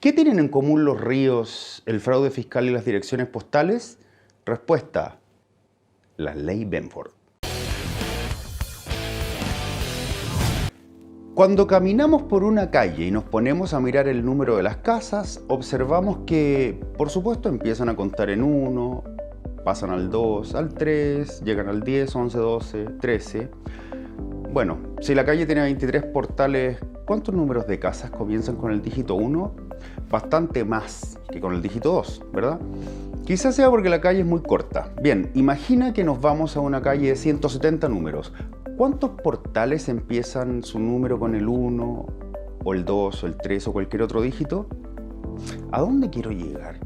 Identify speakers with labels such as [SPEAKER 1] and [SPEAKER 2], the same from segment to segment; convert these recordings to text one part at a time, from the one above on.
[SPEAKER 1] ¿Qué tienen en común los ríos, el fraude fiscal y las direcciones postales? Respuesta: la ley Benford. Cuando caminamos por una calle y nos ponemos a mirar el número de las casas, observamos que, por supuesto, empiezan a contar en 1, pasan al 2, al 3, llegan al 10, 11, 12, 13. Bueno, si la calle tiene 23 portales, ¿cuántos números de casas comienzan con el dígito 1? Bastante más que con el dígito 2, ¿verdad? Quizás sea porque la calle es muy corta. Bien, imagina que nos vamos a una calle de 170 números. ¿Cuántos portales empiezan su número con el 1, o el 2, o el 3, o cualquier otro dígito? ¿A dónde quiero llegar?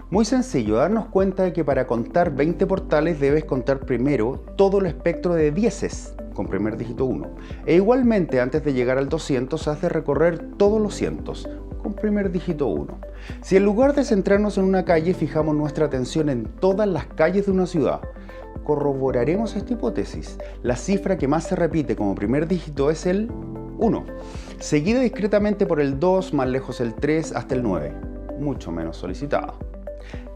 [SPEAKER 1] Muy sencillo, darnos cuenta de que para contar 20 portales debes contar primero todo el espectro de dieces, con primer dígito 1. E igualmente, antes de llegar al 200, has de recorrer todos los cientos, con primer dígito 1. Si en lugar de centrarnos en una calle, fijamos nuestra atención en todas las calles de una ciudad, corroboraremos esta hipótesis. La cifra que más se repite como primer dígito es el 1, seguida discretamente por el 2, más lejos el 3, hasta el 9, mucho menos solicitada.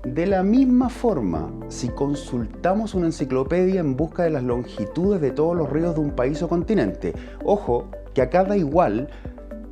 [SPEAKER 1] De la misma forma, si consultamos una enciclopedia en busca de las longitudes de todos los ríos de un país o continente, ojo que acá da igual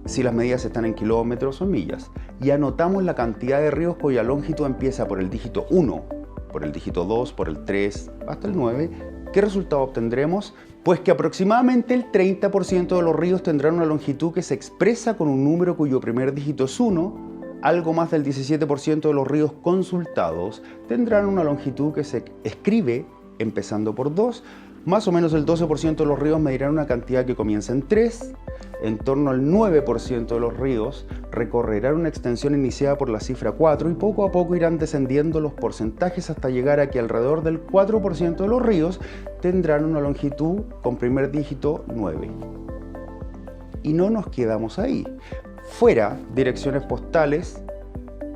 [SPEAKER 1] si las medidas están en kilómetros o en millas, y anotamos la cantidad de ríos cuya longitud empieza por el dígito 1, por el dígito 2, por el 3, hasta el 9, ¿qué resultado obtendremos? Pues que aproximadamente el 30% de los ríos tendrán una longitud que se expresa con un número cuyo primer dígito es 1, algo más del 17% de los ríos consultados tendrán una longitud que se escribe empezando por 2, más o menos el 12% de los ríos medirán una cantidad que comienza en 3, en torno al 9% de los ríos recorrerán una extensión iniciada por la cifra 4 y poco a poco irán descendiendo los porcentajes hasta llegar a que alrededor del 4% de los ríos tendrán una longitud con primer dígito 9. Y no nos quedamos ahí. Fuera, direcciones postales,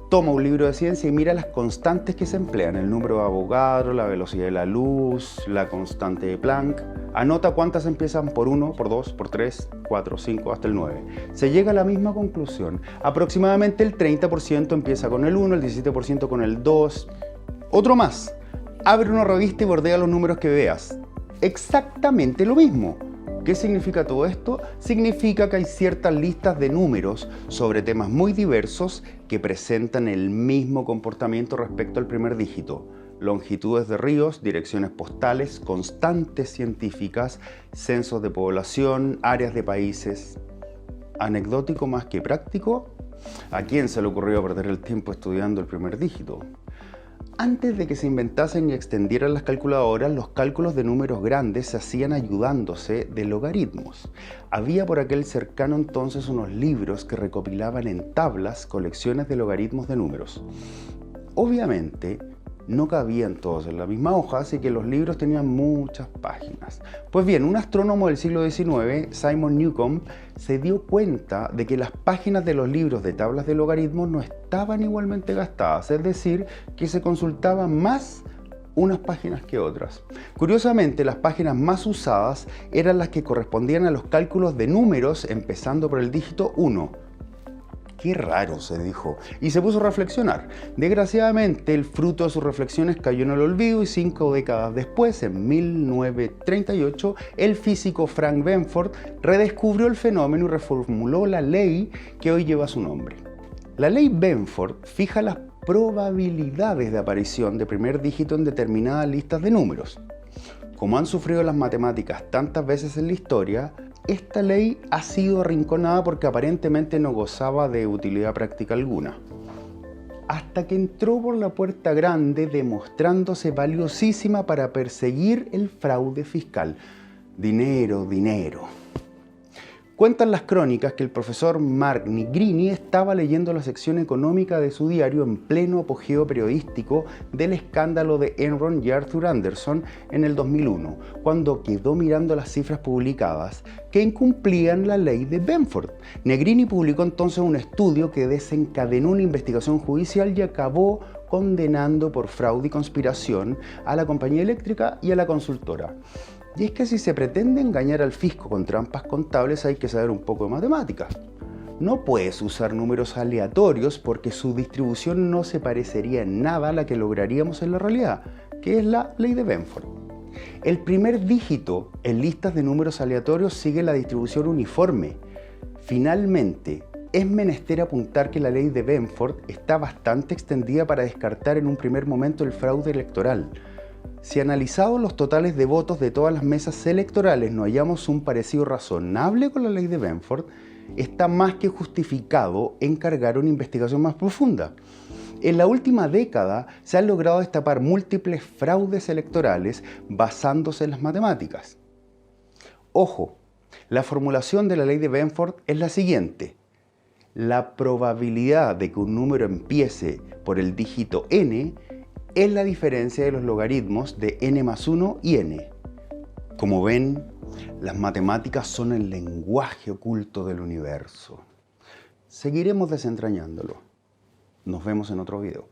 [SPEAKER 1] toma un libro de ciencia y mira las constantes que se emplean, el número de Avogadro, la velocidad de la luz, la constante de Planck. Anota cuántas empiezan por 1, por 2, por 3, 4, 5, hasta el 9. Se llega a la misma conclusión. Aproximadamente el 30% empieza con el 1, el 17% con el 2. Otro más. Abre una revista y bordea los números que veas. Exactamente lo mismo. ¿Qué significa todo esto? Significa que hay ciertas listas de números sobre temas muy diversos que presentan el mismo comportamiento respecto al primer dígito. Longitudes de ríos, direcciones postales, constantes científicas, censos de población, áreas de países. ¿Anecdótico más que práctico? ¿A quién se le ocurrió perder el tiempo estudiando el primer dígito? Antes de que se inventasen y extendieran las calculadoras, los cálculos de números grandes se hacían ayudándose de logaritmos. Había por aquel cercano entonces unos libros que recopilaban en tablas colecciones de logaritmos de números. Obviamente, no cabían todos en la misma hoja, así que los libros tenían muchas páginas. Pues bien, un astrónomo del siglo XIX, Simon Newcomb, se dio cuenta de que las páginas de los libros de tablas de logaritmos no estaban igualmente gastadas, es decir, que se consultaban más unas páginas que otras. Curiosamente, las páginas más usadas eran las que correspondían a los cálculos de números empezando por el dígito 1. Qué raro, se dijo, y se puso a reflexionar. Desgraciadamente, el fruto de sus reflexiones cayó en el olvido y 5 décadas después, en 1938, el físico Frank Benford redescubrió el fenómeno y reformuló la ley que hoy lleva su nombre. La ley Benford fija las probabilidades de aparición de primer dígito en determinadas listas de números. Como han sufrido las matemáticas tantas veces en la historia, esta ley ha sido arrinconada porque aparentemente no gozaba de utilidad práctica alguna. Hasta que entró por la puerta grande demostrándose valiosísima para perseguir el fraude fiscal. Dinero, dinero. Cuentan las crónicas que el profesor Mark Nigrini estaba leyendo la sección económica de su diario en pleno apogeo periodístico del escándalo de Enron y Arthur Andersen en el 2001, cuando quedó mirando las cifras publicadas que incumplían la ley de Benford. Negrini publicó entonces un estudio que desencadenó una investigación judicial y acabó condenando por fraude y conspiración a la compañía eléctrica y a la consultora. Y es que si se pretende engañar al fisco con trampas contables hay que saber un poco de matemáticas. No puedes usar números aleatorios porque su distribución no se parecería en nada a la que lograríamos en la realidad, que es la ley de Benford. El primer dígito en listas de números aleatorios sigue la distribución uniforme. Finalmente, es menester apuntar que la ley de Benford está bastante extendida para descartar en un primer momento el fraude electoral. Si analizados los totales de votos de todas las mesas electorales no hallamos un parecido razonable con la ley de Benford, está más que justificado encargar una investigación más profunda. En la última década se han logrado destapar múltiples fraudes electorales basándose en las matemáticas. Ojo, la formulación de la ley de Benford es la siguiente. La probabilidad de que un número empiece por el dígito n es la diferencia de los logaritmos de n más 1 y n. Como ven, las matemáticas son el lenguaje oculto del universo. Seguiremos desentrañándolo. Nos vemos en otro video.